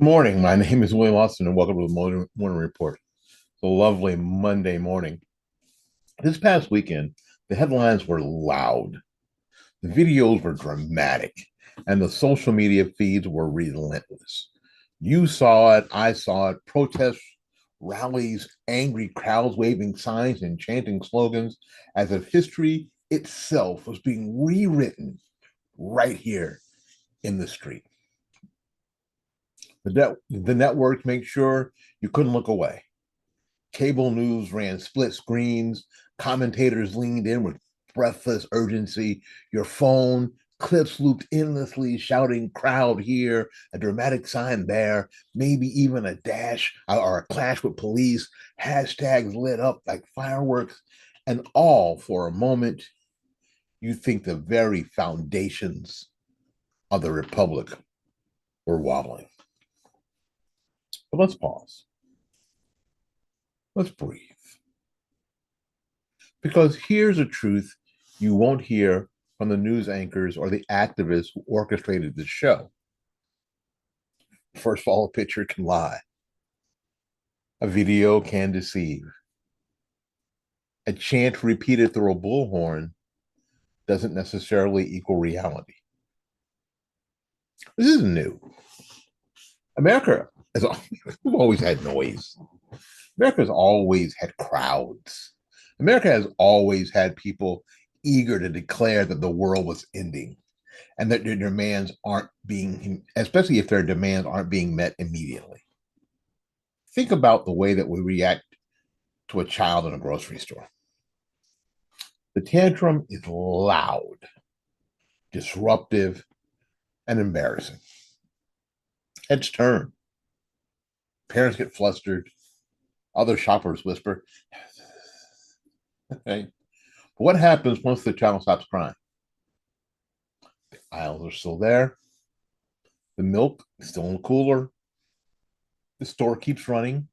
Good morning. My name is Willie Lawson, and welcome to the Morning Report. It's a lovely Monday morning. This past weekend, the headlines were loud, the videos were dramatic, and the social media feeds were relentless. You saw it, I saw it, protests, rallies, angry crowds waving signs and chanting slogans as if history itself was being rewritten right here in the street. The networks make sure you couldn't look away. Cable news ran split screens. Commentators leaned in with breathless urgency. Your phone clips looped endlessly, shouting crowd here, a dramatic sign there, maybe even a dash or a clash with police, hashtags lit up like fireworks, and all for a moment, you think the very foundations of the Republic were wobbling. But let's pause. Let's breathe. Because here's a truth you won't hear from the news anchors or the activists who orchestrated the show. First of all, a picture can lie, a video can deceive. A chant repeated through a bullhorn doesn't necessarily equal reality. This isn't new. America has always had noise. America has always had crowds. America has always had people eager to declare that the world was ending and that their demands aren't being, especially if their demands aren't being met immediately. Think about the way that we react to a child in a grocery store. The tantrum is loud, disruptive, and embarrassing. Heads turn. Parents get flustered. Other shoppers whisper. Okay. But what happens once the child stops crying? The aisles are still there. The milk is still in the cooler. The store keeps running.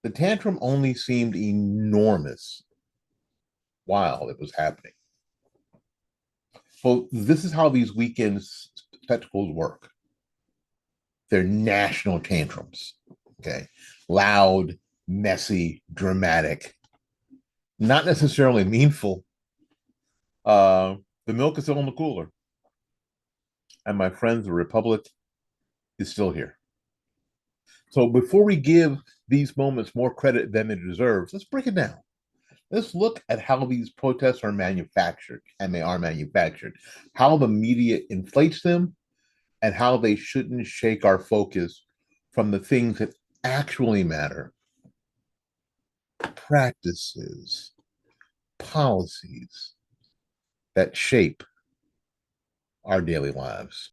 The tantrum only seemed enormous while it was happening. Well, this is how these weekend spectacles work. They're national tantrums. Okay. Loud, messy, dramatic, not necessarily meaningful. The milk is still in the cooler. And my friends, the Republic is still here. So before we give these moments more credit than they deserve, let's break it down. Let's look at how these protests are manufactured, and they are manufactured, how the media inflates them, and how they shouldn't shake our focus from the things that actually matter. Practices, policies that shape our daily lives.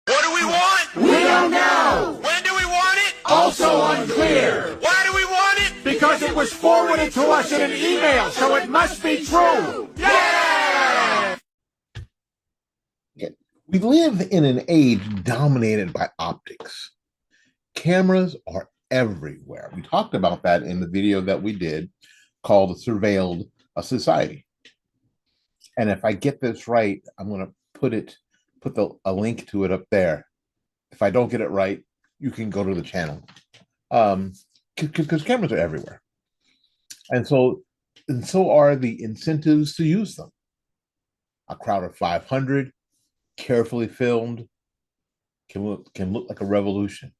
What do we want? We don't know. When do we want it? Also unclear. Why do we want it? Because it was forwarded to us in an email, so it must be true. Yeah! We live in an age dominated by optics. Cameras are everywhere. We talked about that in the video that we did called The Surveilled Society. And if I get this right, I'm going to put a link to it up there. If I don't get it right, you can go to the channel. Because cameras are everywhere. And so are the incentives to use them. A crowd of 500, carefully filmed, can look like a revolution.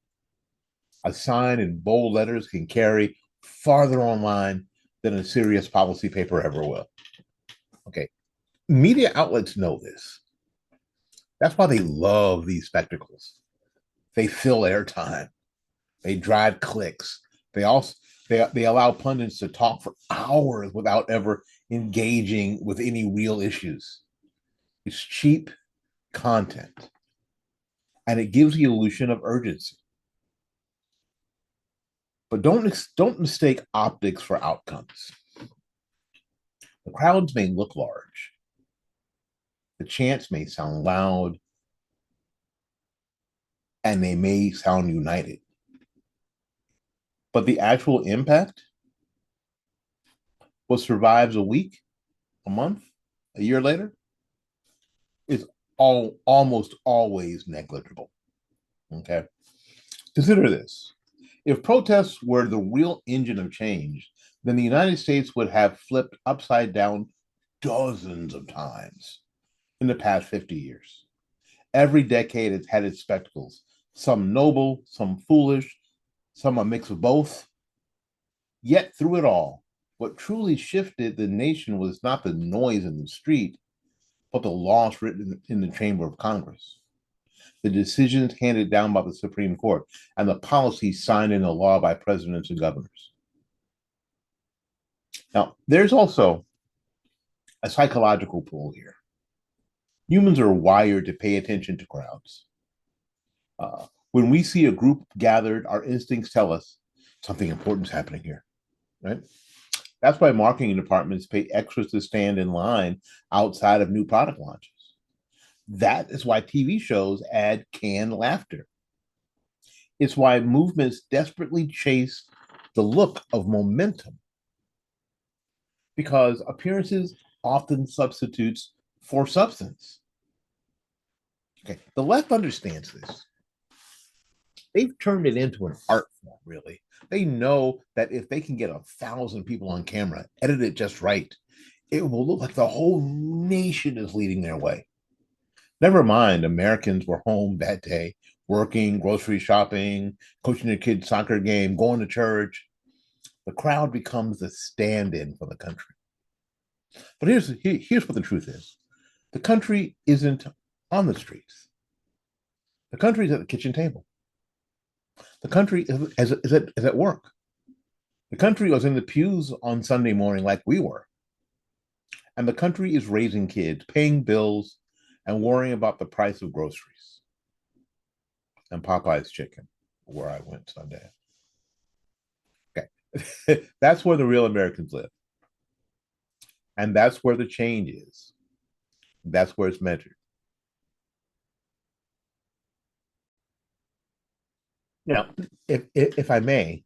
A sign in bold letters can carry farther online than a serious policy paper ever will. Okay. Media outlets know this. That's why they love these spectacles. They fill airtime. They drive clicks. They allow pundits to talk for hours without ever engaging with any real issues. It's cheap content, and it gives the illusion of urgency. But don't mistake optics for outcomes. The crowds may look large, The chants may sound loud and they may sound united, but the actual impact, what survives a week, a month, a year later, is almost always negligible. Okay. Consider this. If protests were the real engine of change, then the United States would have flipped upside down dozens of times in the past 50 years. Every decade has had its spectacles, some noble, some foolish, some a mix of both. Yet through it all, what truly shifted the nation was not the noise in the street, but the laws written in the chamber of Congress, the decisions handed down by the Supreme Court, and the policies signed into law by presidents and governors. Now, there's also a psychological pull here. Humans are wired to pay attention to crowds. When we see a group gathered, our instincts tell us something important is happening here, right? That's why marketing departments pay extras to stand in line outside of new product launches. That is why TV shows add canned laughter. It's why movements desperately chase the look of momentum, because appearances often substitutes for substance. Okay, the left understands this. They've turned it into an art form, really. They know that if they can get 1,000 people on camera, edit it just right, it will look like the whole nation is leading their way. Never mind, Americans were home that day, working, grocery shopping, coaching their kids' soccer game, going to church. The crowd becomes the stand-in for the country. But here's what the truth is. The country isn't on the streets. The country is at the kitchen table. The country is at work. The country was in the pews on Sunday morning like we were. And the country is raising kids, paying bills, and worrying about the price of groceries. And Popeye's chicken, where I went Sunday. Okay. That's where the real Americans live. And that's where the change is. That's where it's measured. Now, if I may,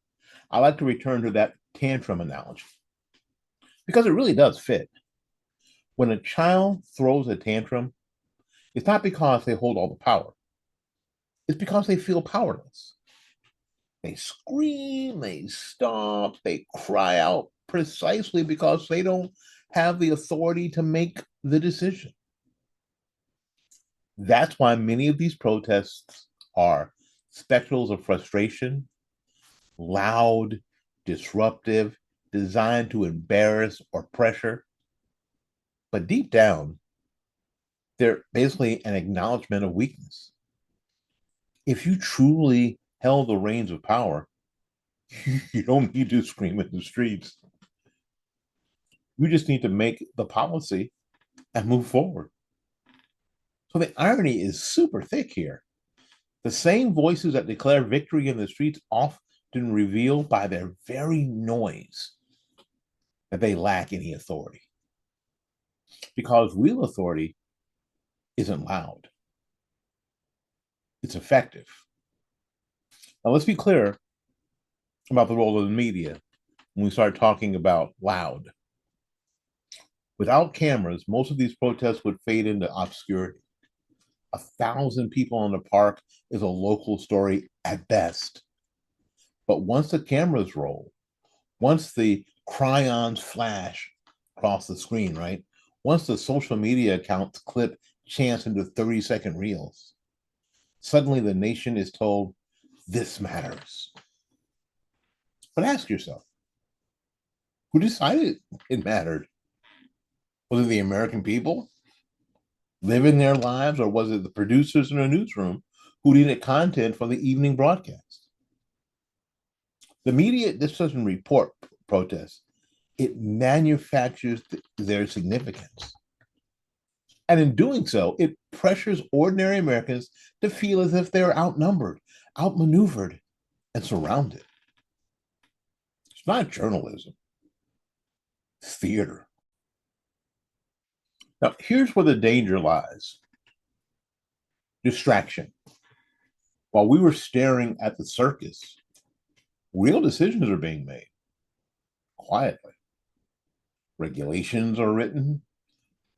I like to return to that tantrum analogy because it really does fit. When a child throws a tantrum, it's not because they hold all the power. It's because they feel powerless. They scream, they stomp, they cry out precisely because they don't have the authority to make the decision. That's why many of these protests are spectacles of frustration, loud, disruptive, designed to embarrass or pressure. But deep down, they're basically an acknowledgement of weakness. If you truly held the reins of power, you don't need to scream in the streets. You just need to make the policy and move forward. So the irony is super thick here. The same voices that declare victory in the streets often reveal by their very noise that they lack any authority. Because real authority isn't loud. It's effective. Now let's be clear about the role of the media when we start talking about loud. Without cameras, most of these protests would fade into obscurity. 1,000 people in the park is a local story at best. But once the cameras roll, once the cryons flash across the screen, right? Once the social media accounts clip chants into 30-second reels, suddenly the nation is told, this matters. But ask yourself, who decided it mattered? Was it the American people living their lives, or was it the producers in the newsroom who needed content for the evening broadcast? The media, this doesn't report protests. It manufactures their significance. And in doing so, it pressures ordinary Americans to feel as if they're outnumbered, outmaneuvered, and surrounded. It's not journalism. It's theater. Now, here's where the danger lies: distraction. While we were staring at the circus, real decisions are being made quietly. Regulations are written,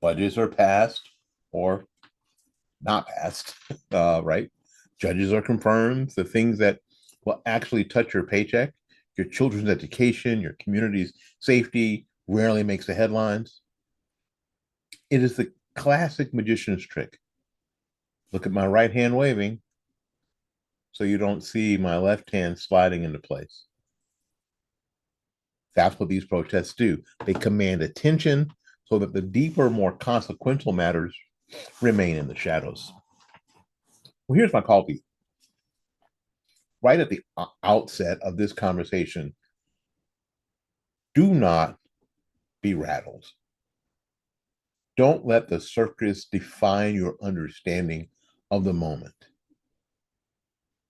budgets are passed or not passed, right? Judges are confirmed. The things that will actually touch your paycheck, your children's education, your community's safety, rarely makes the headlines. It is the classic magician's trick. Look at my right hand waving so you don't see my left hand sliding into place. That's what these protests do. They command attention so that the deeper, more consequential matters remain in the shadows. Well, here's my call to you. Right at the outset of this conversation, do not be rattled. Don't let the circus define your understanding of the moment.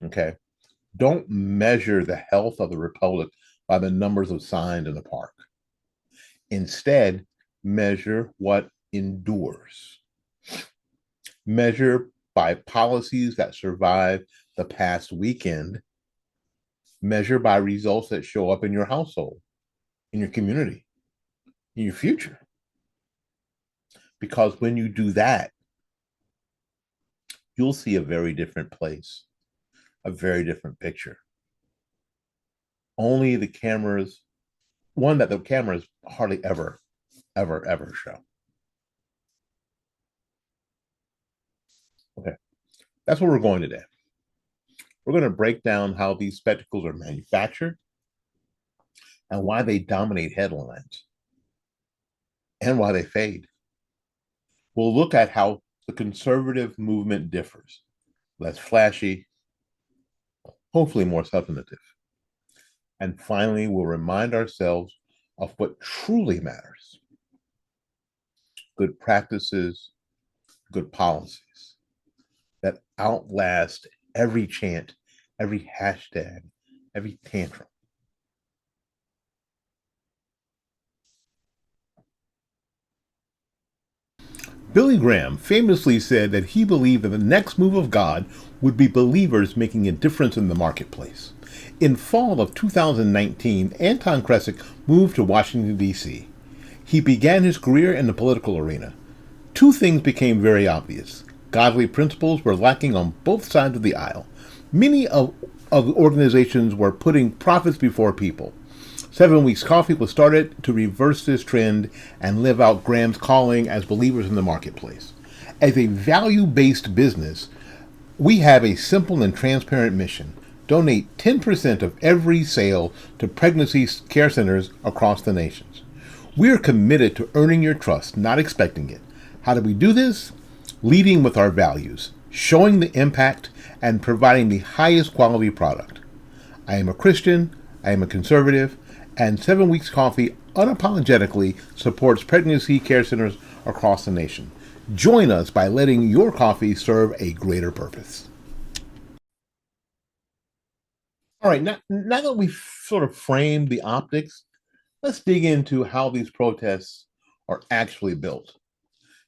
Okay? Don't measure the health of the republic by the numbers of signs in the park. Instead, measure what endures. Measure by policies that survive the past weekend. Measure by results that show up in your household, in your community, in your future. Because when you do that, you'll see a very different place, a very different picture. Only the cameras, one that the cameras hardly ever show. Okay, that's where we're going today. We're going to break down how these spectacles are manufactured and why they dominate headlines and why they fade. We'll look at how the conservative movement differs. Less flashy, hopefully more substantive. And finally, we'll remind ourselves of what truly matters: good practices, good policies that outlast every chant, every hashtag, every tantrum. Billy Graham famously said that he believed that the next move of God would be believers making a difference in the marketplace. In fall of 2019, Anton Kresick moved to Washington, D.C. He began his career in the political arena. Two things became very obvious. Godly principles were lacking on both sides of the aisle. Many of the organizations were putting profits before people. 7 Weeks Coffee was started to reverse this trend and live out Graham's calling as believers in the marketplace. As a value-based business, we have a simple and transparent mission: donate 10% of every sale to pregnancy care centers across the nations. We are committed to earning your trust, not expecting it. How do we do this? Leading with our values, showing the impact, and providing the highest quality product. I am a Christian, I am a conservative, and 7 Weeks Coffee unapologetically supports pregnancy care centers across the nation. Join us by letting your coffee serve a greater purpose. All right, now that we've sort of framed the optics, let's dig into how these protests are actually built.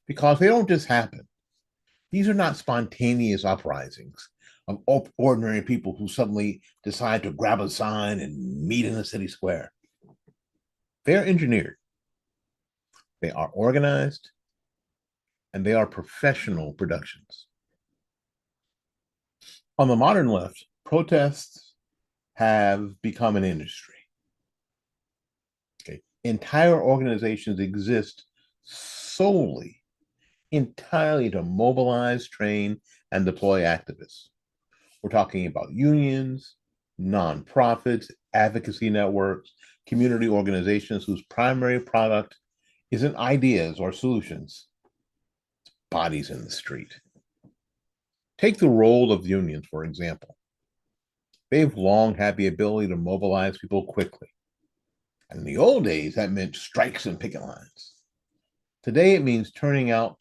Because they don't just happen. These are not spontaneous uprisings of ordinary people who suddenly decide to grab a sign and meet in a city square. They're engineered, they are organized, and they are professional productions. On the modern left, protests have become an industry. Okay. Entire organizations exist solely, entirely to mobilize, train, and deploy activists. We're talking about unions, nonprofits, advocacy networks, community organizations whose primary product isn't ideas or solutions, it's bodies in the street. Take the role of unions, for example. They've long had the ability to mobilize people quickly. And in the old days, that meant strikes and picket lines. Today, it means turning out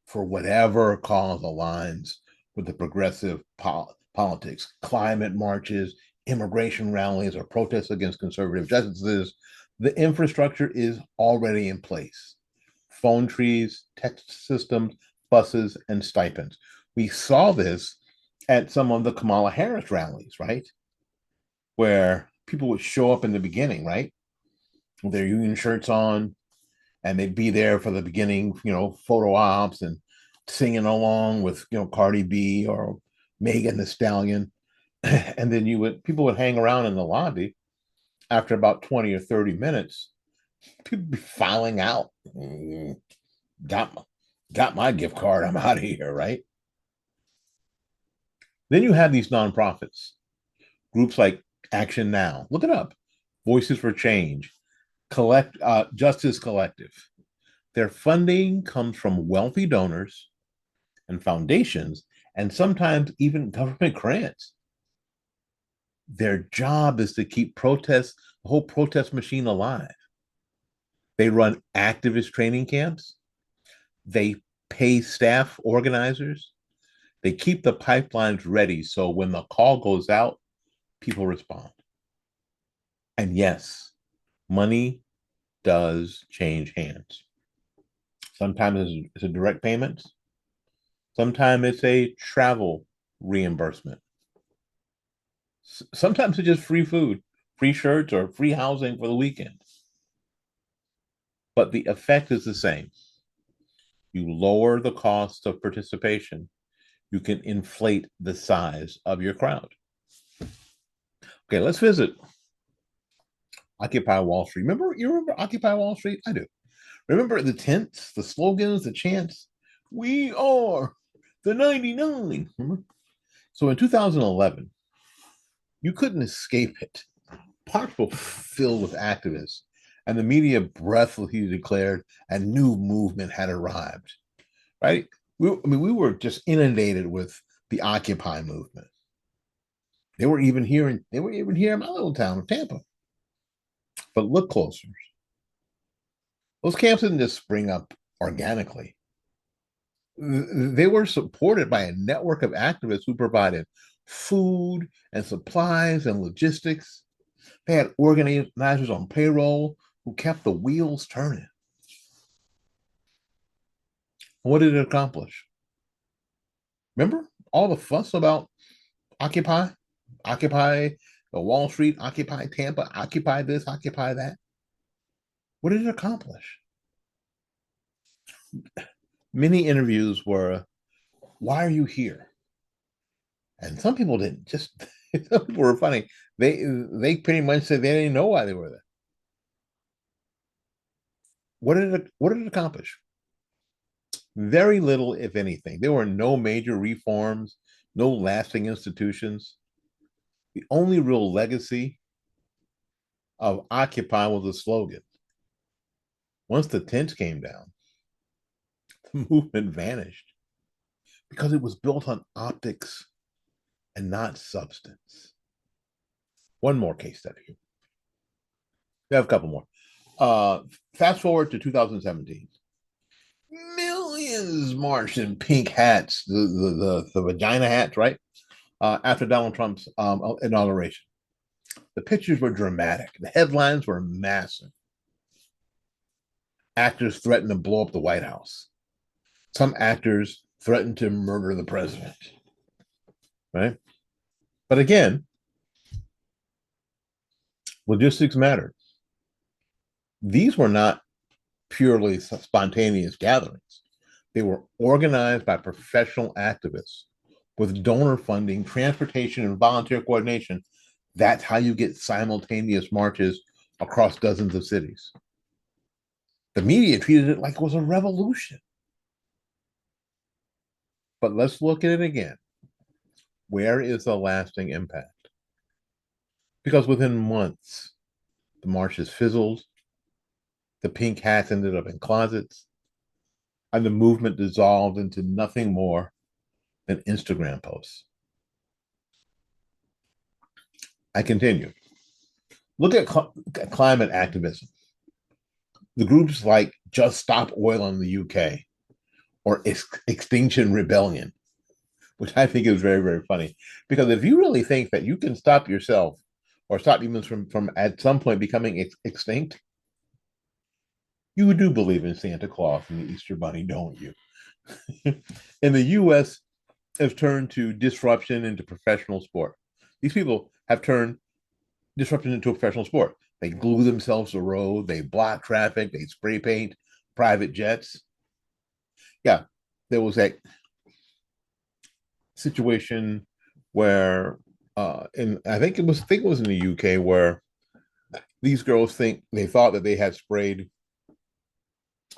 for whatever cause aligns with the progressive politics: climate marches, immigration rallies, or protests against conservative justices. The infrastructure is already in place. phone trees, text systems, buses, and stipends. We saw this at some of the Kamala Harris rallies, right? Where people would show up in the beginning, right? With their union shirts on, and they'd be there for the beginning, photo ops and singing along with, Cardi B or Megan the Stallion. And then people would hang around in the lobby after about 20 or 30 minutes, people be filing out. Got my gift card. I'm out of here, right? Then you have these nonprofits, groups like Action Now. Look it up. Voices for Change, Justice Collective. Their funding comes from wealthy donors and foundations, and sometimes even government grants. Their job is to keep the whole protest machine alive. They run activist training camps. They pay staff organizers. They keep the pipelines ready so when the call goes out, people respond. And yes, money does change hands. Sometimes it's a direct payment. Sometimes it's a travel reimbursement. Sometimes it's just free food, free shirts, or free housing for the weekend. But the effect is the same. You lower the cost of participation, you can inflate the size of your crowd. Okay, let's visit Occupy Wall Street. You remember Occupy Wall Street? I do. Remember the tents, the slogans, the chants? We are the 99. Remember? So in 2011, you couldn't escape it. Parks were filled with activists, and the media breathlessly declared a new movement had arrived. Right? We were just inundated with the Occupy movement. They were even here in my little town of Tampa. But look closer. Those camps didn't just spring up organically. They were supported by a network of activists who provided food and supplies and logistics. They had organizers on payroll who kept the wheels turning. What did it accomplish? Remember all the fuss about Occupy the Wall Street, Occupy Tampa, Occupy this, Occupy that. What did it accomplish? Many interviews were, why are you here? And some people didn't. Some people were funny. They pretty much said they didn't know why they were there. What did it accomplish? Very little, if anything. There were no major reforms, no lasting institutions. The only real legacy of Occupy was a slogan. Once the tents came down, the movement vanished because it was built on optics and not substance. One more case study. We have a couple more. Fast forward to 2017. Millions marched in pink hats, the vagina hats, right? After Donald Trump's inauguration. The pictures were dramatic. The headlines were massive. Actors threatened to blow up the White House. Some actors threatened to murder the president. Right? But again, logistics mattered. These were not purely spontaneous gatherings. They were organized by professional activists with donor funding, transportation, and volunteer coordination. That's how you get simultaneous marches across dozens of cities. The media treated it like it was a revolution. But let's look at it again. Where is the lasting impact? Because within months, the marches fizzled, the pink hats ended up in closets, and the movement dissolved into nothing more than Instagram posts. I continue. Look at climate activism. The groups like Just Stop Oil in the UK or Extinction Rebellion, which I think is very, very funny. Because if you really think that you can stop yourself or stop humans from at some point becoming extinct, You do believe in Santa Claus and the Easter Bunny, don't you? In the U.S., have turned to disruption into professional sport. These people have turned disruption into a professional sport. They glue themselves to the road, they block traffic, they spray paint private jets. Yeah, there was that situation where in I think it was in the UK where these girls think they thought that they had sprayed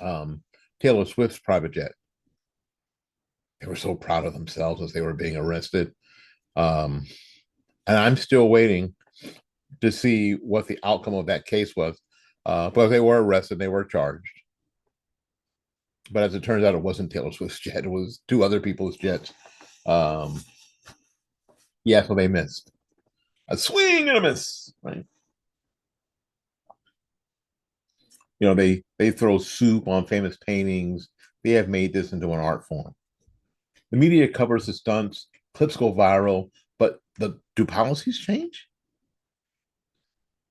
um, Taylor Swift's private jet. They were so proud of themselves as they were being arrested. Um, and I'm still waiting to see what the outcome of that case was. But they were arrested, they were charged. But as it turns out, it wasn't Taylor Swift's jet; it was two other people's jets. Um, yeah, so they missed a swing and a miss. Right? You know, they throw soup on famous paintings. They have made this into an art form. The media covers the stunts, clips go viral, but do policies change?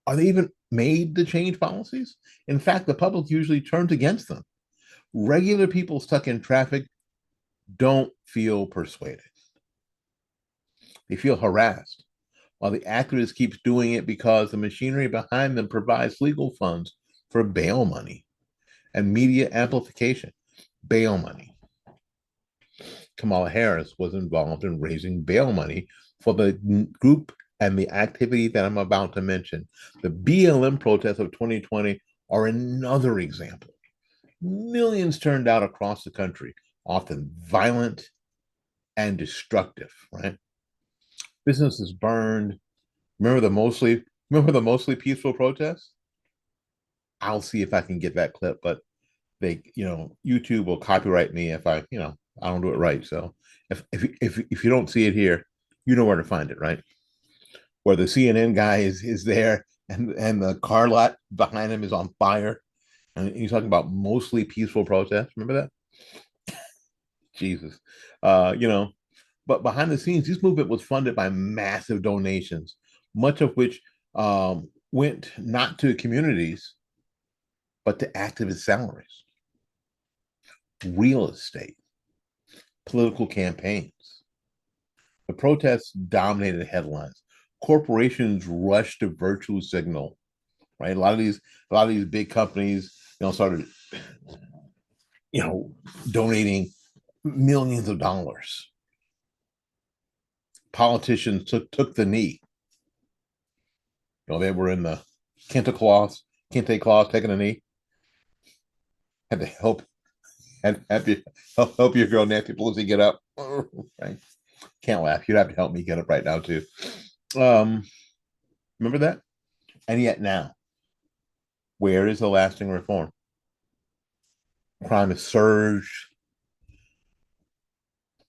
Are they even made to change policies? In fact, the public usually turns against them. Regular people stuck in traffic don't feel persuaded. They feel harassed, while the activist keeps doing it because the machinery behind them provides legal funds for bail money and media amplification. Bail money. Kamala Harris was involved in raising bail money for the group and the activity that I'm about to mention. The BLM protests of 2020 are another example. Millions turned out across the country, often violent and destructive, right? Businesses burned. Remember the mostly peaceful protests? I'll see if I can get that clip, but YouTube will copyright me if I don't do it right. So if you don't see it here, you know where to find it, right? Where the CNN guy is there and the car lot behind him is on fire. And he's talking about mostly peaceful protests. Remember that? Jesus. But behind the scenes, this movement was funded by massive donations, much of which went not to communities, but to activist salaries, real estate, political campaigns. The protests dominated headlines. Corporations rushed to virtual signal, right? A lot of these big companies, started, donating millions of dollars. Politicians took the knee. They were in the kente clause taking a knee. Had to help your girl Nancy Pelosi get up. Right? Can't laugh. You'd have to help me get up right now too. Remember that? And yet now, where is the lasting reform? Crime has surged.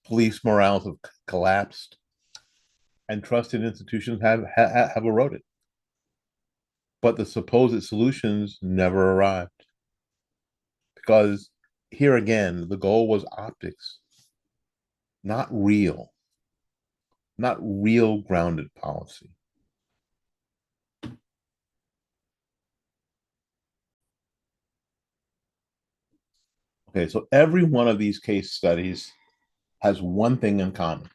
Police morale have collapsed, and trusted institutions have eroded. But the supposed solutions never arrived. Because here again, the goal was optics, not real grounded policy. Okay, so every one of these case studies has one thing in common.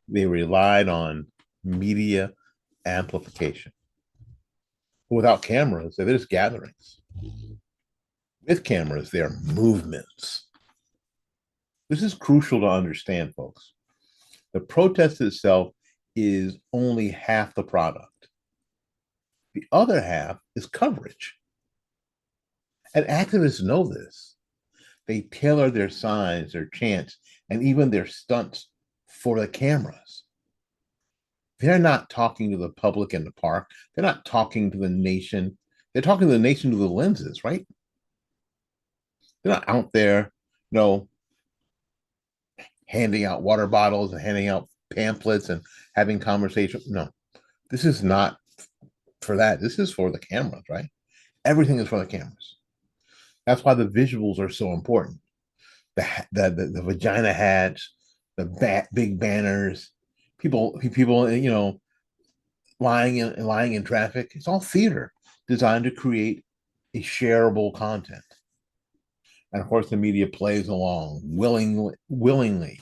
They relied on media amplification. Without cameras, they're just gatherings. With cameras, they're movements. This is crucial to understand, folks. The protest itself is only half the product. The other half is coverage. And activists know this. They tailor their signs, their chants, and even their stunts for the cameras. They're not talking to the public in the park. They're not talking to the nation. They're talking to the nation through the lenses, right? They're not out there, handing out water bottles and handing out pamphlets and having conversations. No, this is not for that. This is for the cameras, right? Everything is for the cameras. That's why the visuals are so important. The vagina hats, the big banners, people, lying in traffic. It's all theater designed to create a shareable content. And of course, the media plays along willingly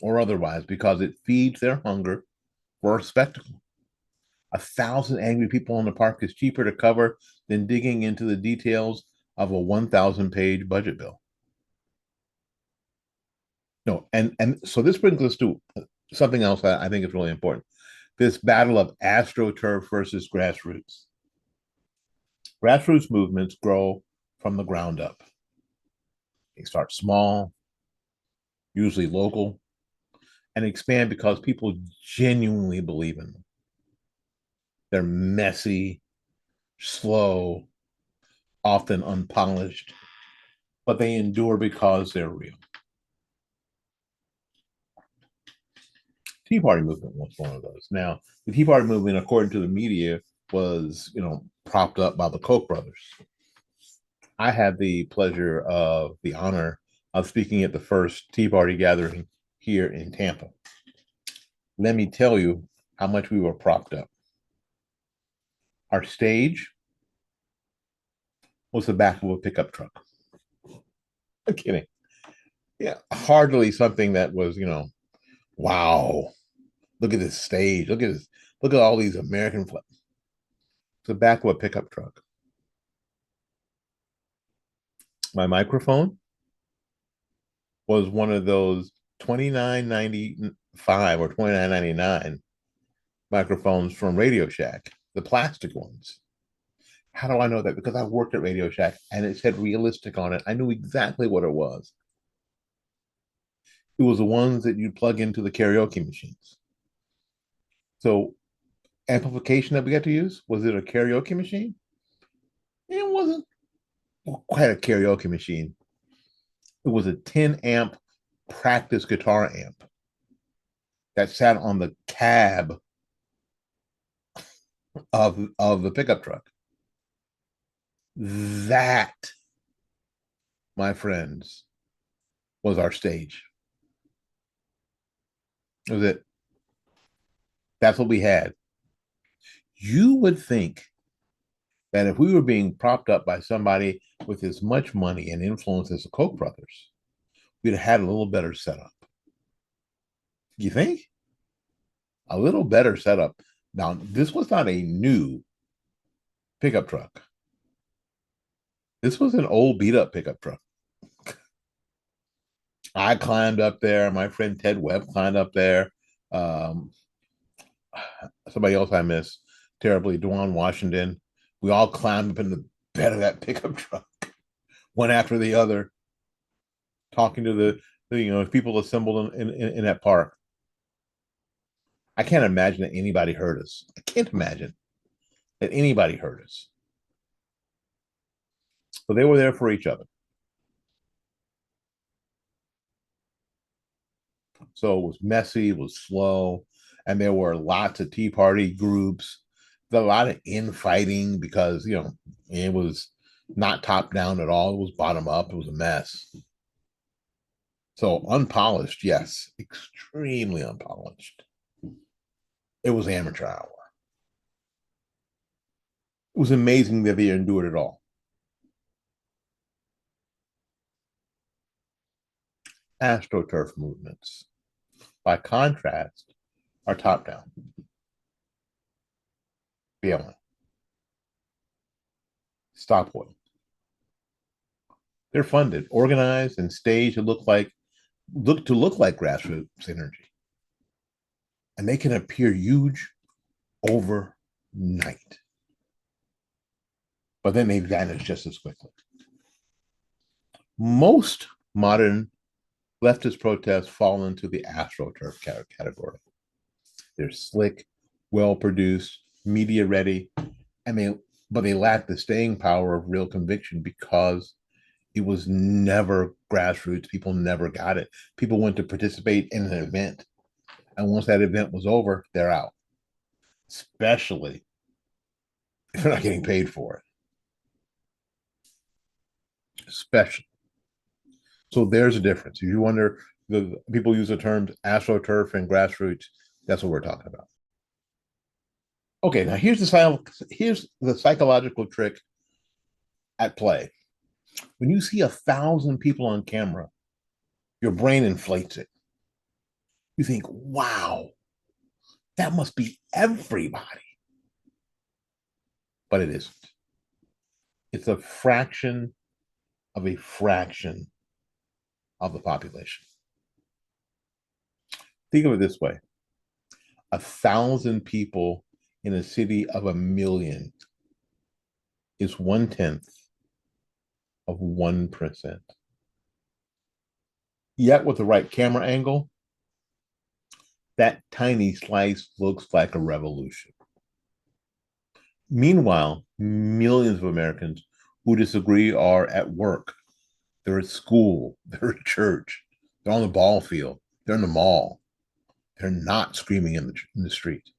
or otherwise because it feeds their hunger for a spectacle. 1,000 angry people in the park is cheaper to cover than digging into the details of a 1,000-page budget bill. No, and so this brings us to something else that I think is really important. This battle of astroturf versus grassroots. Grassroots movements grow from the ground up. They start small, usually local, and expand because people genuinely believe in them. They're messy, slow, often unpolished, but they endure because they're real. Tea Party movement was one of those. Now, the Tea Party movement, according to the media, was, propped up by the Koch brothers. I had the pleasure of the honor of speaking at the first Tea Party gathering here in Tampa. Let me tell you how much we were propped up. Our stage was the back of a pickup truck. I'm kidding. Yeah, hardly something that was, wow. Look at this stage. Look at this. Look at all these American flags. It's the back of a pickup truck. My microphone was one of those $29.95 or $29.99 microphones from Radio Shack, the plastic ones. How do I know that? Because I worked at Radio Shack and it said realistic on it. I knew exactly what it was. It was the ones that you plug into the karaoke machines. So amplification that we got to use, was it a karaoke machine? It wasn't quite a karaoke machine. It was a 10 amp practice guitar amp that sat on the cab of the pickup truck. That, my friends, was our stage. That was it. That's what we had. You would think that if we were being propped up by somebody with as much money and influence as the Koch brothers, we'd have had a little better setup. You think? A little better setup. Now, this was not a new pickup truck. This was an old beat up pickup truck. I climbed up there. My friend Ted Webb climbed up there. Somebody else I miss terribly, Dwan Washington. We all climbed up in the bed of that pickup truck, one after the other, talking to the people assembled in that park. I can't imagine that anybody heard us. I can't imagine that anybody heard us. So they were there for each other. So it was messy, it was slow, and there were lots of Tea Party groups. There was a lot of infighting because it was not top down at all. It was bottom up. It was a mess. So unpolished, yes, extremely unpolished. It was amateur hour. It was amazing that they endured it all. AstroTurf movements, by contrast, are top down. Failing. Stop oil. They're funded, organized, and staged to look like grassroots energy. And they can appear huge overnight. But then they vanish just as quickly. Most modern leftist protests fall into the astroturf category. They're slick, well-produced, media-ready, but they lack the staying power of real conviction because it was never grassroots. People never got it. People went to participate in an event, and once that event was over, they're out. Especially if they're not getting paid for it. Especially. So there's a difference. If you wonder, the people use the terms astroturf and grassroots. That's what we're talking about. Okay, now here's the psychological trick at play. When you see 1,000 people on camera, your brain inflates it. You think, wow, that must be everybody. But it isn't. It's a fraction of a fraction of the population. Think of it this way: 1,000 people in a city of 1,000,000 is 1/10 of 1%. Yet with the right camera angle, that tiny slice looks like a revolution. Meanwhile, millions of Americans who disagree are at work, they're at school, they're at church, they're on the ball field, they're in the mall. They're not screaming in the street.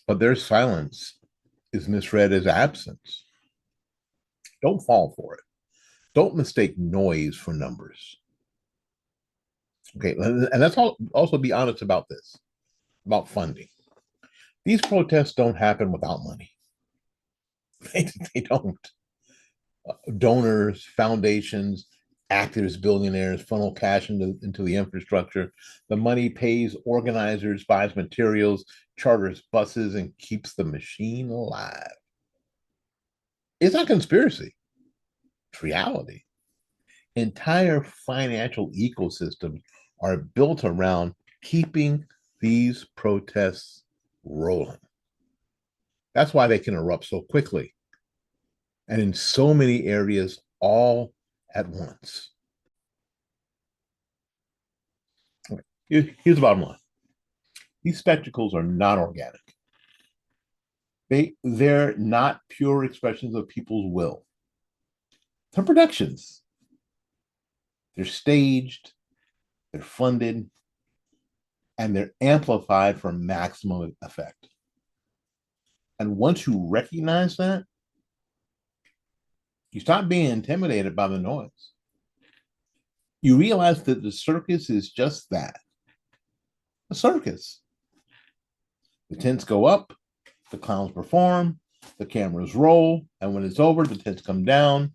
But their silence is misread as absence. Don't fall for it. Don't mistake noise for numbers. Okay, and let's also be honest about this, about funding. These protests don't happen without money. They don't. Donors, foundations, activists, billionaires funnel cash into the infrastructure. The money pays organizers, buys materials, charters buses, and keeps the machine alive. It's not conspiracy. It's reality. Entire financial ecosystems are built around keeping these protests rolling. That's why they can erupt so quickly and in so many areas all at once. Here's the bottom line. These spectacles are not organic. They're not pure expressions of people's will. They're productions. They're staged, they're funded, and they're amplified for maximum effect. And once you recognize that, you stop being intimidated by the noise. You realize that the circus is just that, a circus. The tents go up, the clowns perform, the cameras roll, and when it's over, the tents come down,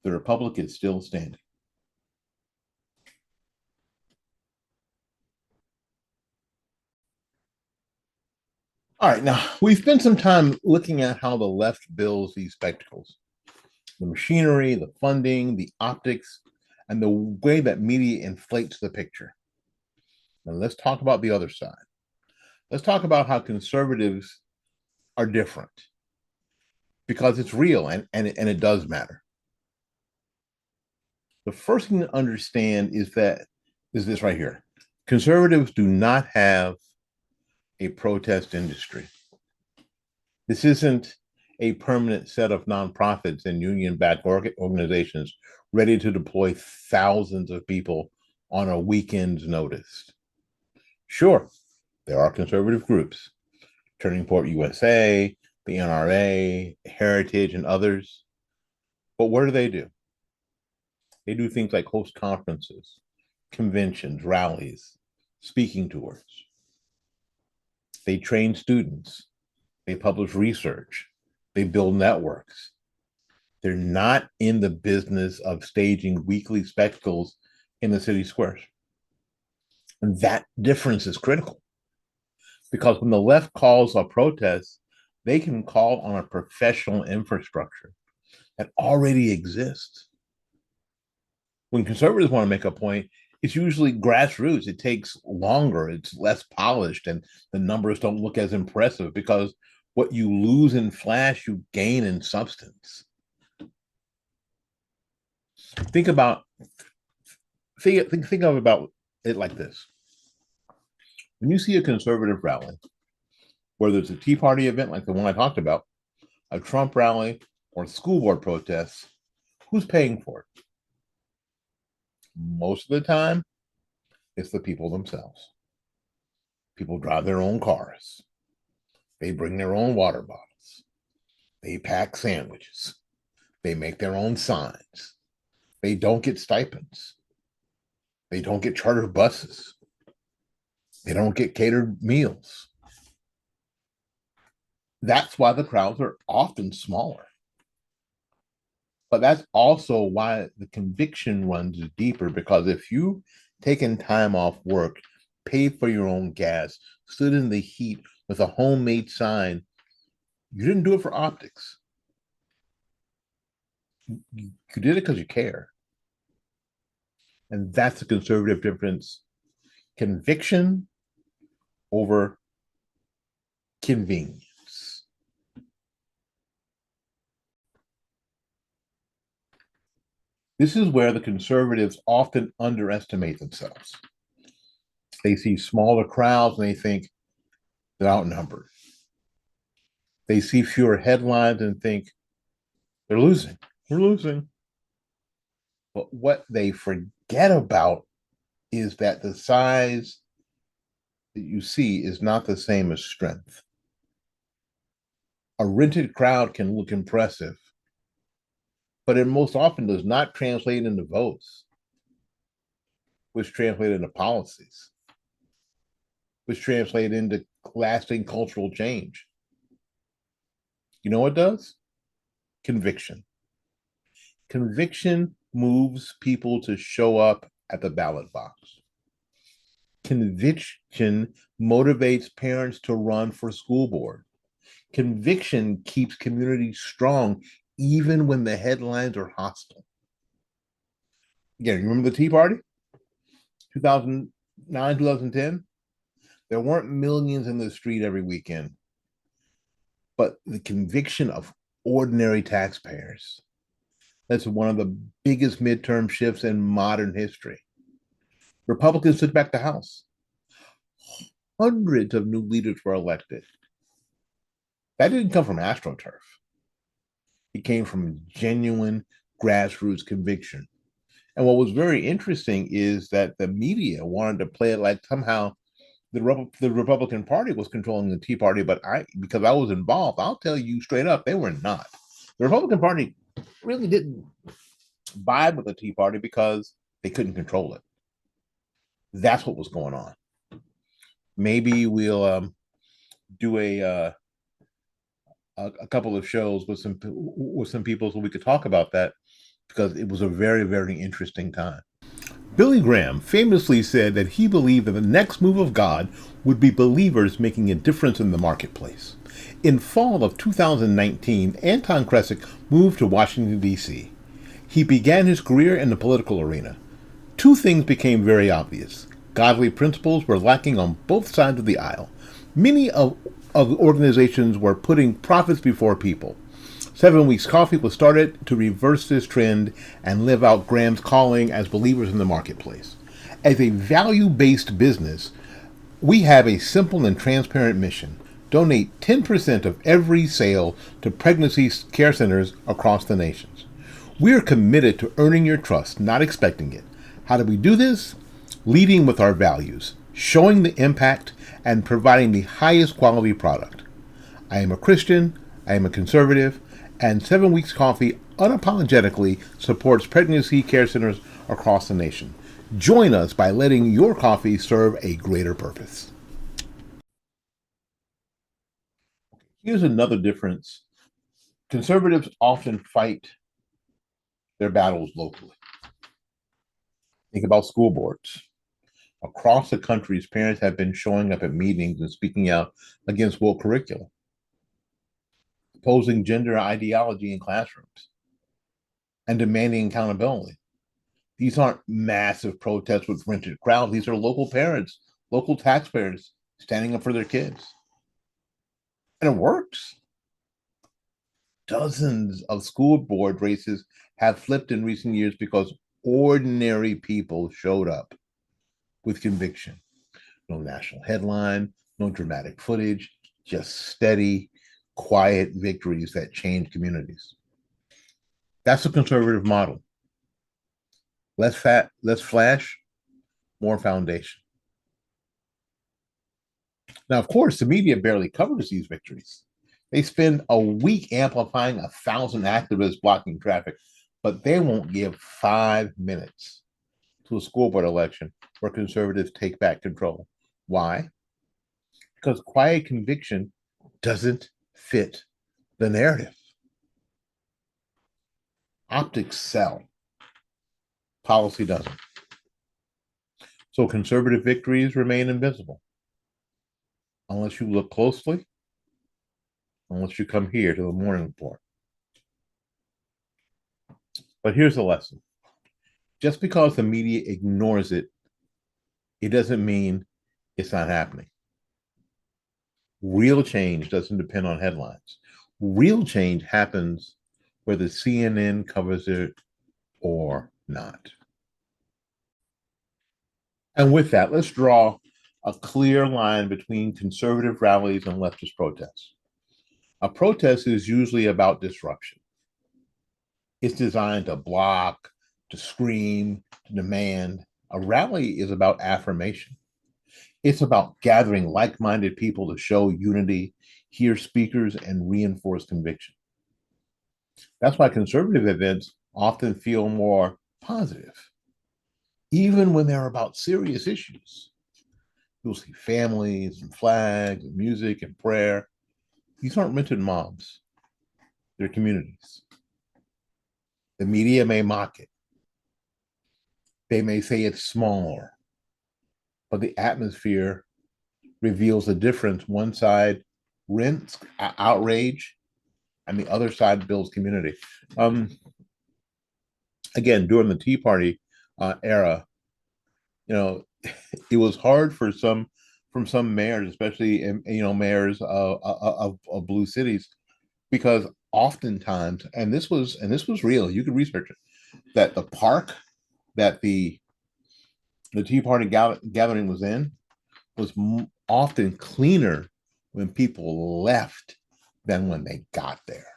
the Republic is still standing. All right, now we've spent some time looking at how the left builds these spectacles: the machinery, the funding, the optics, and the way that media inflates the picture. Now let's talk about the other side. Let's talk about how conservatives are different, because it's real and it does matter. The first thing to understand is this right here. Conservatives do not have a protest industry. This isn't a permanent set of nonprofits and union-backed organizations ready to deploy thousands of people on a weekend's notice. Sure, there are conservative groups, Turning Point USA, the NRA, Heritage, and others. But what do? They do things like host conferences, conventions, rallies, speaking tours. They train students. They publish research. They build networks. They're not in the business of staging weekly spectacles in the city squares. And that difference is critical, because when the left calls a protest, they can call on a professional infrastructure that already exists. When conservatives want to make a point, it's usually grassroots. It takes longer, it's less polished, and the numbers don't look as impressive, because what you lose in flash, you gain in substance. Think about it like this. When you see a conservative rally, whether it's a Tea Party event like the one I talked about, a Trump rally, or school board protests, who's paying for it? Most of the time, it's the people themselves. People drive their own cars. They bring their own water bottles. They pack sandwiches. They make their own signs. They don't get stipends. They don't get chartered buses. They don't get catered meals. That's why the crowds are often smaller. But that's also why the conviction runs deeper, because if you taken time off work, paid for your own gas, stood in the heat with a homemade sign, you didn't do it for optics. You did it because you care. And that's the conservative difference. Conviction over convenience. This is where the conservatives often underestimate themselves. They see smaller crowds and they think they're outnumbered. They see fewer headlines and think they're losing. We're losing. But what they forget about is that the size that you see is not the same as strength. A rented crowd can look impressive, but it most often does not translate into votes, which translate into policies, which translate into lasting cultural change. You know what does? Conviction. Conviction moves people to show up at the ballot box. Conviction motivates parents to run for school board. Conviction keeps communities strong even when the headlines are hostile. Again, you remember the Tea Party? 2009, 2010? There weren't millions in the street every weekend, but the conviction of ordinary taxpayers. That's one of the biggest midterm shifts in modern history. Republicans took back the House. Hundreds of new leaders were elected. That didn't come from astroturf. It came from genuine grassroots conviction. And what was very interesting is that the media wanted to play it like somehow the Republican Party was controlling the Tea Party, but because I was involved, I'll tell you straight up, they were not. The Republican Party really didn't vibe with the Tea Party because they couldn't control it. That's what was going on. Maybe we'll do a couple of shows with some people so we could talk about that, because it was a very, very interesting time. Billy Graham famously said that he believed that the next move of God would be believers making a difference in the marketplace. In fall of 2019, Anton Kresick moved to Washington, D.C. He began his career in the political arena. Two things became very obvious. Godly principles were lacking on both sides of the aisle. Many of the organizations were putting profits before people. 7 Weeks Coffee was started to reverse this trend and live out Graham's calling as believers in the marketplace. As a value-based business, we have a simple and transparent mission. Donate 10% of every sale to pregnancy care centers across the nations. We are committed to earning your trust, not expecting it. How do we do this? Leading with our values, showing the impact, and providing the highest quality product. I am a Christian, I am a conservative, and 7 Weeks Coffee unapologetically supports pregnancy care centers across the nation. Join us by letting your coffee serve a greater purpose. Here's another difference. Conservatives often fight their battles locally. Think about school boards. Across the country, parents have been showing up at meetings and speaking out against woke curriculum, opposing gender ideology in classrooms, and demanding accountability. These aren't massive protests with rented crowds. These are local parents, local taxpayers standing up for their kids. And it works. Dozens of school board races have flipped in recent years because ordinary people showed up with conviction. No national headline, no dramatic footage, just steady, quiet victories that change communities. That's the conservative model. Less flash, more foundation. Now, of course, the media barely covers these victories. They spend a week amplifying 1,000 activists blocking traffic, but they won't give 5 minutes to a school board election where conservatives take back control. Why? Because quiet conviction doesn't fit the narrative. Optics sell, policy doesn't. So conservative victories remain invisible unless you look closely, unless you come here to the morning report. But here's the lesson. Just because the media ignores it, it doesn't mean it's not happening. Real change doesn't depend on headlines. Real change happens whether CNN covers it or not. And with that, let's draw a clear line between conservative rallies and leftist protests. A protest is usually about disruption. It's designed to block, to scream, to demand. A rally is about affirmation. It's about gathering like-minded people to show unity, hear speakers, and reinforce conviction. That's why conservative events often feel more positive, even when they're about serious issues. You'll see families and flags and music and prayer. These aren't rented mobs. They're communities. The media may mock it. They may say it's smaller, but the atmosphere reveals the difference. One side rents outrage, and the other side builds community. Again, during the Tea Party era, it was hard for some mayors, especially mayors of blue cities, because oftentimes, and this was real. You could research it, that the park that the Tea Party gathering was in was often cleaner when people left than when they got there.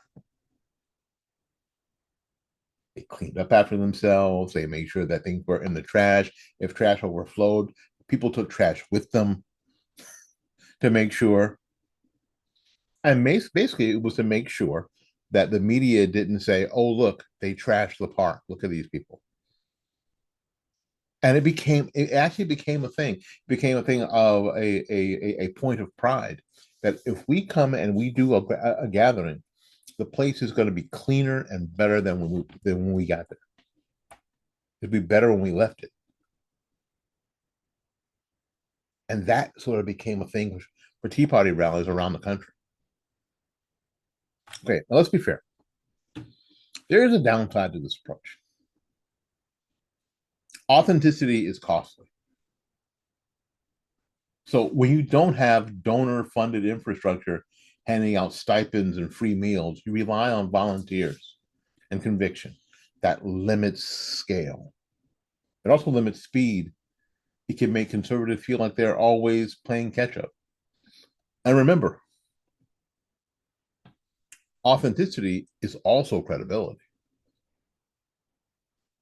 They cleaned up after themselves. They made sure that things were in the trash. If trash overflowed, people took trash with them to make sure. And basically, it was to make sure that the media didn't say, "Oh, look, they trashed the park. Look at these people." And it actually became a thing. It became a thing of a point of pride that if we come and we do a gathering, the place is going to be cleaner and better than when we got there. It'd be better when we left it. And that sort of became a thing for Tea Party rallies around the country. Okay, now let's be fair. There is a downside to this approach. Authenticity is costly. So when you don't have donor-funded infrastructure handing out stipends and free meals, you rely on volunteers and conviction. That limits scale. It also limits speed. It can make conservatives feel like they're always playing catch up. And remember, authenticity is also credibility.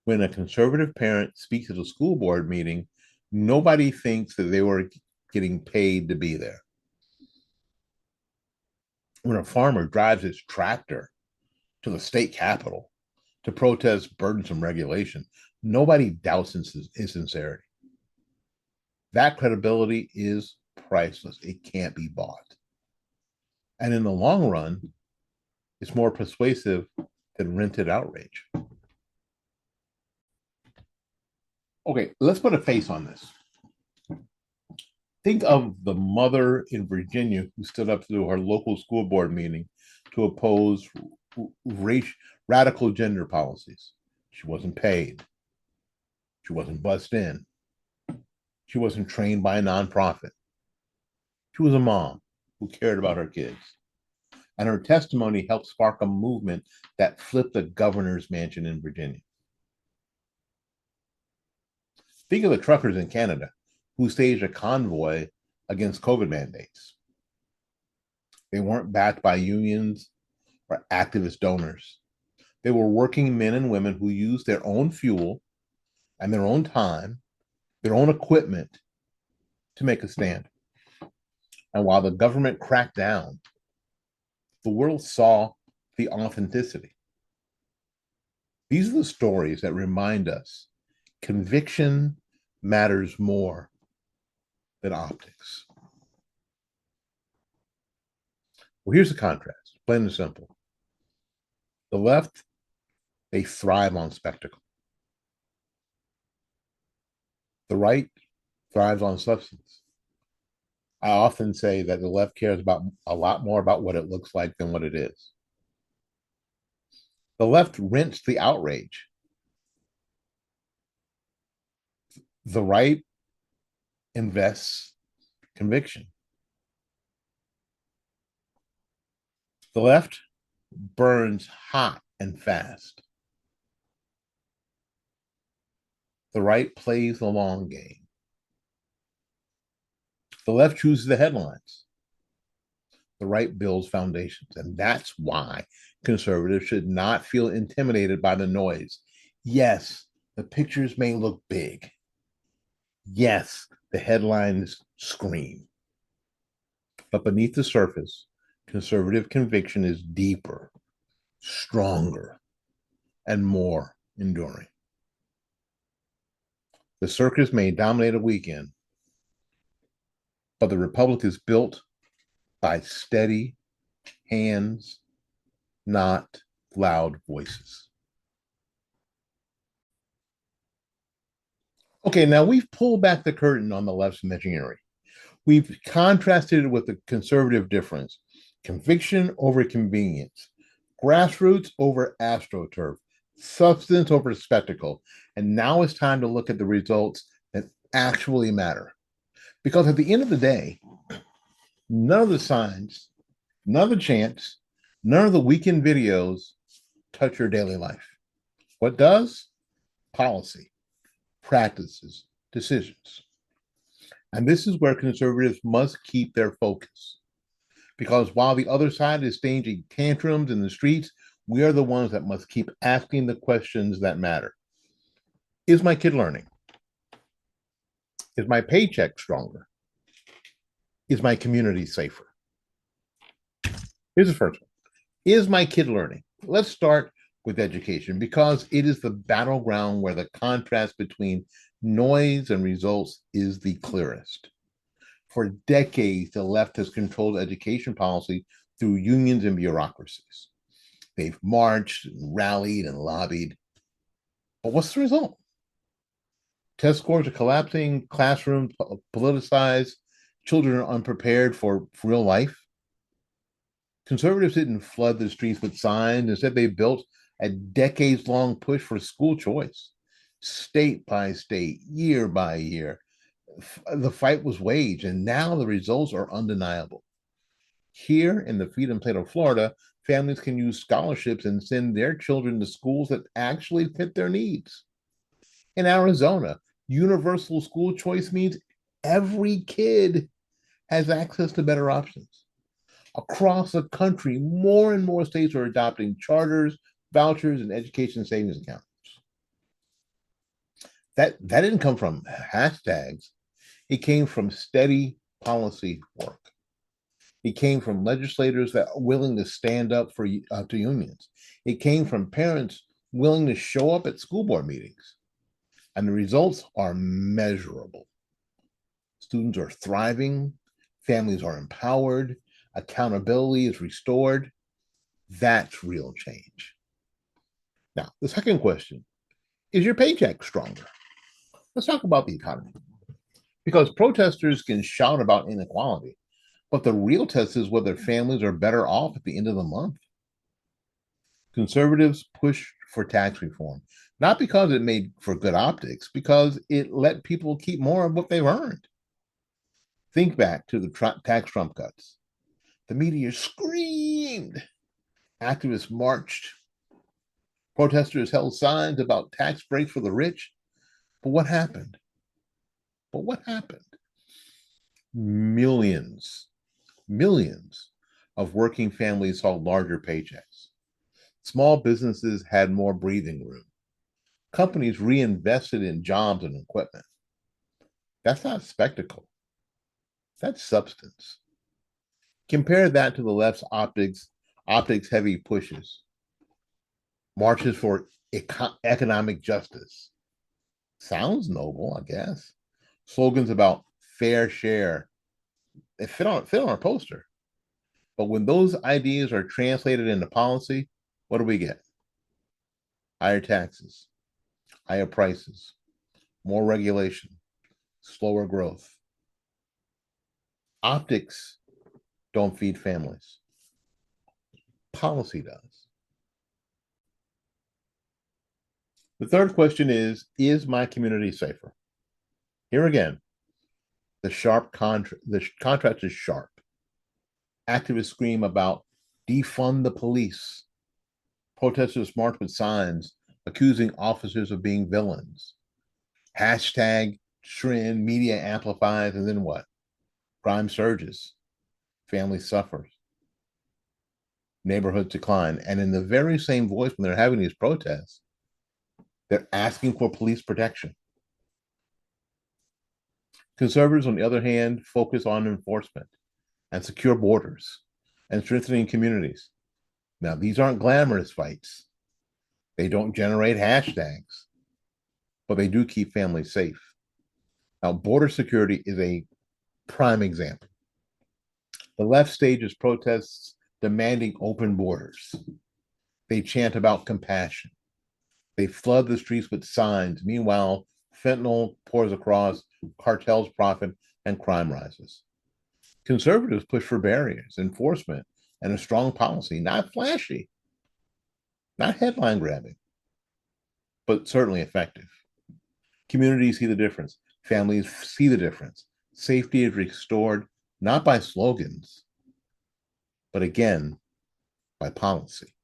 When a conservative parent speaks at a school board meeting, nobody thinks that they were getting paid to be there. When a farmer drives his tractor to the state capitol to protest burdensome regulation, nobody doubts his sincerity. That credibility is priceless. It can't be bought. And in the long run, it's more persuasive than rented outrage. Okay, let's put a face on this. Think of the mother in Virginia who stood up to her local school board meeting to oppose radical gender policies. She wasn't paid. She wasn't bussed in. She wasn't trained by a nonprofit. She was a mom who cared about her kids. And her testimony helped spark a movement that flipped the governor's mansion in Virginia. Think of the truckers in Canada who staged a convoy against COVID mandates. They weren't backed by unions or activist donors. They were working men and women who used their own fuel and their own time, their own equipment to make a stand. And while the government cracked down, the world saw the authenticity. These are the stories that remind us conviction matters more than optics. Well, here's the contrast, plain and simple. The left They thrive on spectacle. The right thrives on substance. I often say that the left cares about a lot more about what it looks like than what it is. The left rents the outrage. The right invests conviction. The left burns hot and fast. The right plays the long game. The left chooses the headlines. The right builds foundations. And that's why conservatives should not feel intimidated by the noise. Yes, the pictures may look big. Yes, the headlines scream. But beneath the surface, conservative conviction is deeper, stronger, and more enduring. The circus may dominate a weekend, but the republic is built by steady hands, not loud voices. Okay, now we've pulled back the curtain on the left's imaginary. We've contrasted it with the conservative difference: conviction over convenience, grassroots over astroturf, substance over spectacle. And now it's time to look at the results that actually matter. Because at the end of the day, none of the signs, none of the chants, none of the weekend videos touch your daily life. What does? Policy, practices, decisions. And this is where conservatives must keep their focus. Because while the other side is staging tantrums in the streets, we are the ones that must keep asking the questions that matter. Is my kid learning? Is my paycheck stronger? Is my community safer? Here's the first one. Is my kid learning? Let's start with education because it is the battleground where the contrast between noise and results is the clearest. For decades, the left has controlled education policy through unions and bureaucracies. They've marched and rallied and lobbied. But what's the result? Test scores are collapsing, classrooms politicized, children are unprepared for real life. Conservatives didn't flood the streets with signs. Instead, they built a decades-long push for school choice, state by state, year by year. The fight was waged, and now the results are undeniable. Here in the Freedom State of Florida, families can use scholarships and send their children to schools that actually fit their needs. In Arizona, universal school choice means every kid has access to better options. Across the country, more and more states are adopting charters, vouchers, and education savings accounts. That didn't come from hashtags. It came from steady policy work. It came from legislators that are willing to stand up to unions. It came from parents willing to show up at school board meetings. And the results are measurable. Students are thriving, families are empowered, accountability is restored. That's real change. Now, the second question, is your paycheck stronger? Let's talk about the economy. Because protesters can shout about inequality, but the real test is whether families are better off at the end of the month. Conservatives push for tax reform, not because it made for good optics, because it let people keep more of what they've earned. Think back to the tax Trump cuts. The media screamed. Activists marched. Protesters held signs about tax breaks for the rich. But what happened? Millions of working families saw larger paychecks. Small businesses had more breathing room. Companies reinvested in jobs and equipment. That's not spectacle. That's substance. Compare that to the left's optics heavy pushes, marches for economic justice. Sounds noble, I guess. Slogans about fair share. They fit on a poster. But when those ideas are translated into policy, what do we get? higher taxes, higher prices, more regulation, slower growth. Optics don't feed families. Policy does. The third question is my community safer? Here again, the contrast is sharp. Activists scream about defund the police. Protesters march with signs accusing officers of being villains. Hashtag trend, media amplifies, and then what? Crime surges. Families suffer. Neighborhoods decline. And in the very same voice, when they're having these protests, they're asking for police protection. Conservatives, on the other hand, focus on enforcement and secure borders and strengthening communities. Now, these aren't glamorous fights. They don't generate hashtags, but they do keep families safe. Now, border security is a prime example. The left stages protests demanding open borders. They chant about compassion. They flood the streets with signs. Meanwhile, fentanyl pours across, cartels profit, and crime rises. Conservatives push for barriers, enforcement, and a strong policy, not flashy, not headline grabbing, but certainly effective. Communities see the difference. Families see the difference. Safety is restored, not by slogans, but again, by policy.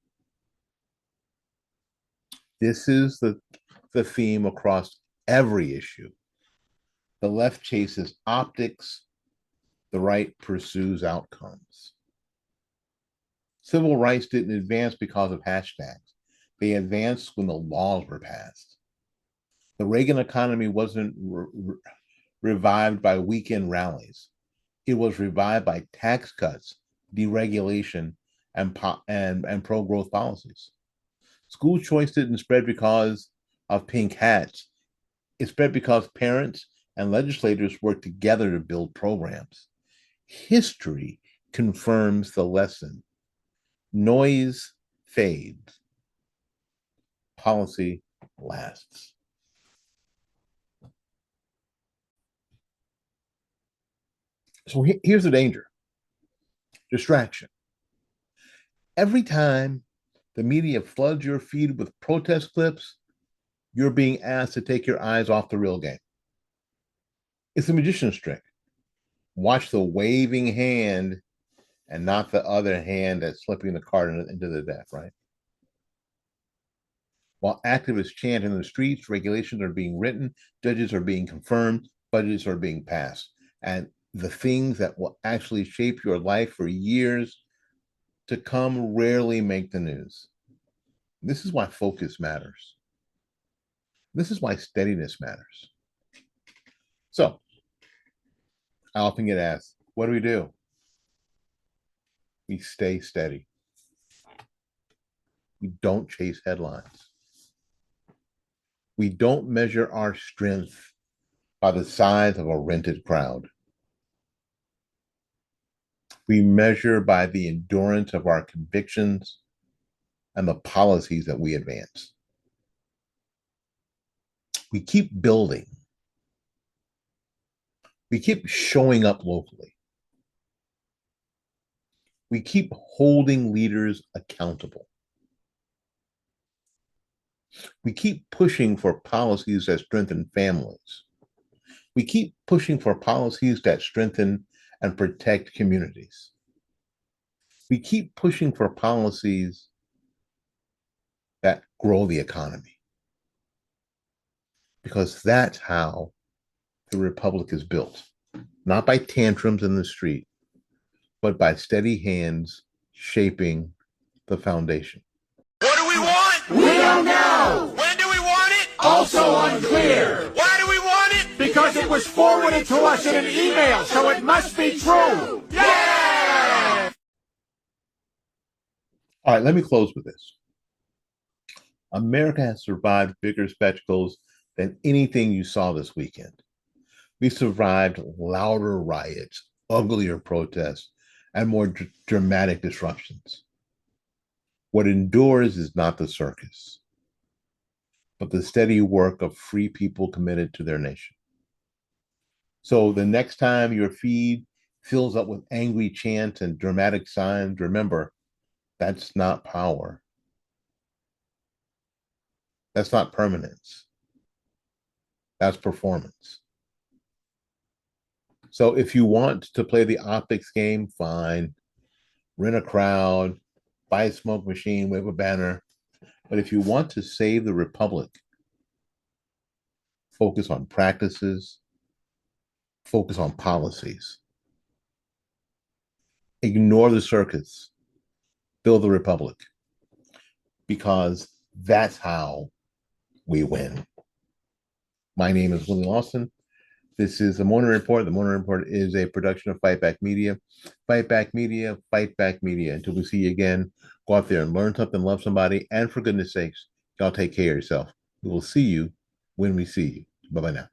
This is the theme across every issue. The left chases optics, the right pursues outcomes. Civil rights didn't advance because of hashtags. They advanced when the laws were passed. The Reagan economy wasn't revived by weekend rallies. It was revived by tax cuts, deregulation, and pro-growth policies. School choice didn't spread because of pink hats. It spread because parents and legislators worked together to build programs. History confirms the lesson. Noise fades. Policy lasts. So here's the danger. Distraction. Every time the media floods your feed with protest clips, you're being asked to take your eyes off the real game. It's a magician's trick. Watch the waving hand and not the other hand that's slipping the card into the deck, right? While activists chant in the streets, regulations are being written, judges are being confirmed, budgets are being passed. And the things that will actually shape your life for years to come rarely make the news. This is why focus matters. This is why steadiness matters. So, I often get asked, what do? We stay steady. We don't chase headlines. We don't measure our strength by the size of a rented crowd. We measure by the endurance of our convictions and the policies that we advance. We keep building. We keep showing up locally. We keep holding leaders accountable. We keep pushing for policies that strengthen families. We keep pushing for policies that strengthen and protect communities. We keep pushing for policies that grow the economy. Because that's how the republic is built. Not by tantrums in the street, but by steady hands shaping the foundation. What do we want? We don't know. When do we want it? Also unclear. Why do we want it? Because it was forwarded to us in an email, so it must be true. Yeah! All right, let me close with this. America has survived bigger spectacles than anything you saw this weekend. We survived louder riots, uglier protests, and more dramatic disruptions. What endures is not the circus. but the steady work of free people committed to their nation. So the next time your feed fills up with angry chants and dramatic signs, remember, that's not power. That's not permanence. That's performance. So if you want to play the optics game, fine. Rent a crowd, buy a smoke machine, wave a banner. But if you want to save the republic, focus on practices, focus on policies. Ignore the circus, build the republic, because that's how we win. My name is Willie Lawson. This is the Morning Report. The Morning Report is a production of Fight Back Media. Fight Back Media, Fight Back Media. Until we see you again, go out there and learn something, love somebody, and for goodness sakes, y'all take care of yourself. We will see you when we see you. Bye-bye now.